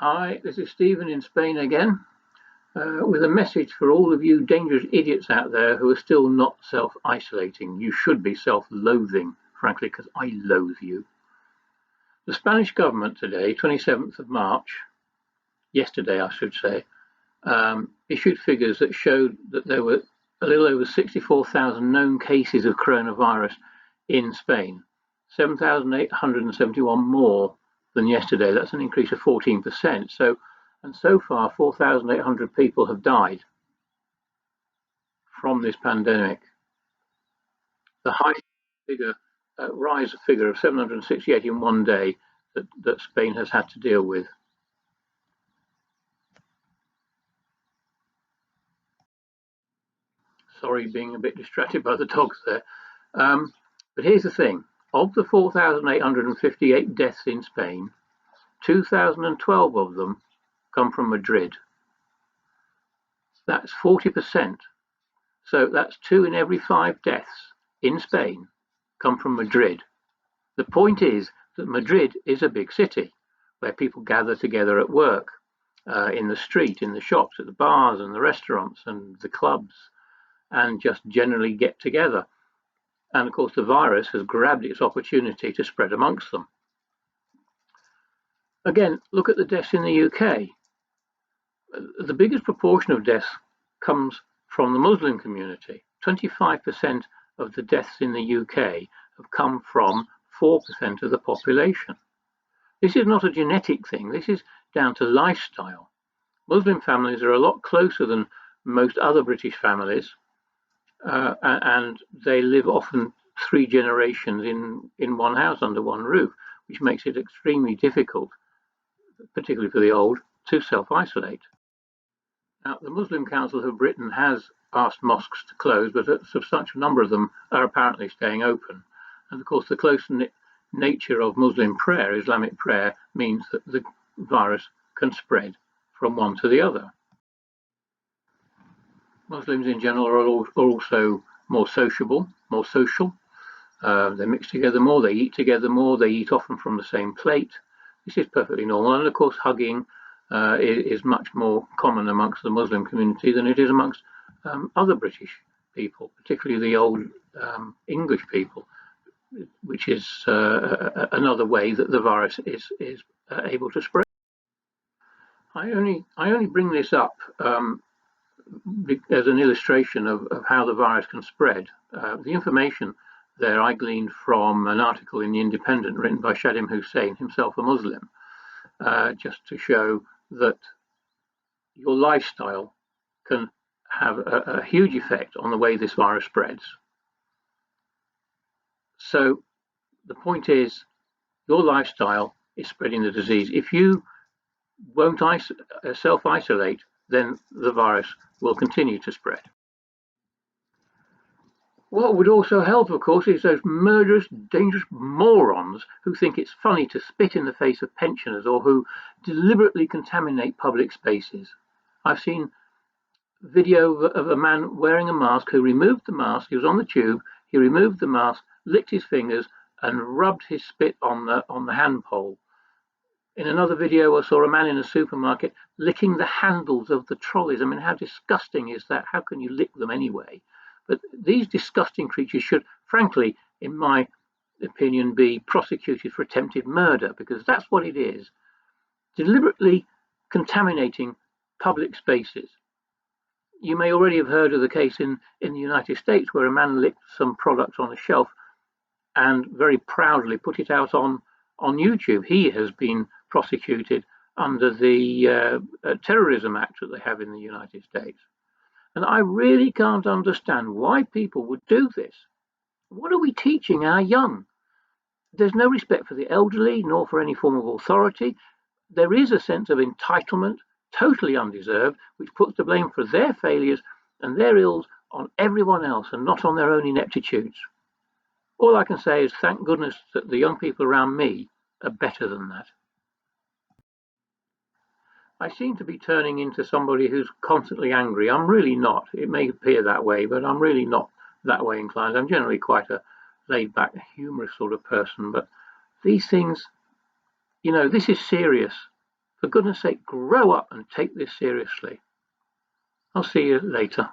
Hi, this is Stephen in Spain again, with a message for all of you dangerous idiots out there who are still not self-isolating. You should be self-loathing, frankly, because I loathe you. The Spanish government today, 27th of March, yesterday I should say, issued figures that showed that there were a little over 64,000 known cases of coronavirus in Spain, 7,871 more than yesterday. That's an increase of 14%. So far, 4,800 people have died from this pandemic. The highest rise figure of 768 in one day that Spain has had to deal with. Sorry, being a bit distracted by the dogs there. But here's the thing. Of the 4,858 deaths in Spain, 2,012 of them come from Madrid. That's 40%. So that's 2 in every 5 deaths in Spain come from Madrid. The point is that Madrid is a big city where people gather together at work, in the street, in the shops, at the bars and the restaurants and the clubs, and just generally get together. And of course, the virus has grabbed its opportunity to spread amongst them. Again, look at the deaths in the UK. The biggest proportion of deaths comes from the Muslim community. 25% of the deaths in the UK have come from 4% of the population. This is not a genetic thing, this is down to lifestyle. Muslim families are a lot closer than most other British families, and they live often 3 generations in one house under one roof, which makes it extremely difficult, particularly for the old, to self-isolate. Now, the Muslim Council of Britain has asked mosques to close, but a substantial number of them are apparently staying open. And of course, the close-knit nature of Muslim prayer, Islamic prayer, means that the virus can spread from one to the other. Muslims in general are also more sociable, more social. They mix together more, they eat together more, they eat often from the same plate. This is perfectly normal. And of course, hugging is much more common amongst the Muslim community than it is amongst other British people, particularly the old English people, which is another way that the virus is able to spread. I only bring this up as an illustration of how the virus can spread. The information there I gleaned from an article in The Independent written by Shadim Hussein, himself a Muslim, just to show that your lifestyle can have a huge effect on the way this virus spreads. So the point is, your lifestyle is spreading the disease. If you won't self-isolate, then the virus will continue to spread. What would also help, of course, is those murderous, dangerous morons who think it's funny to spit in the face of pensioners or who deliberately contaminate public spaces. I've seen video of a man wearing a mask who removed the mask. He was on the tube. He removed the mask, licked his fingers, and rubbed his spit on the hand pole. In another video, I saw a man in a supermarket licking the handles of the trolleys. I mean, how disgusting is that? How can you lick them anyway? But these disgusting creatures should, frankly, in my opinion, be prosecuted for attempted murder, because that's what it is. Deliberately contaminating public spaces. You may already have heard of the case in the United States where a man licked some product on a shelf and very proudly put it out on YouTube. He has been prosecuted under the Terrorism Act that they have in the United States. And I really can't understand why people would do this. What are we teaching our young? There's no respect for the elderly, nor for any form of authority. There is a sense of entitlement, totally undeserved, which puts the blame for their failures and their ills on everyone else and not on their own ineptitudes. All I can say is thank goodness that the young people around me are better than that. I seem to be turning into somebody who's constantly angry. I'm really not. It may appear that way, but I'm really not that way inclined. I'm generally quite a laid-back, humorous sort of person. But these things, you know, this is serious. For goodness sake, grow up and take this seriously. I'll see you later.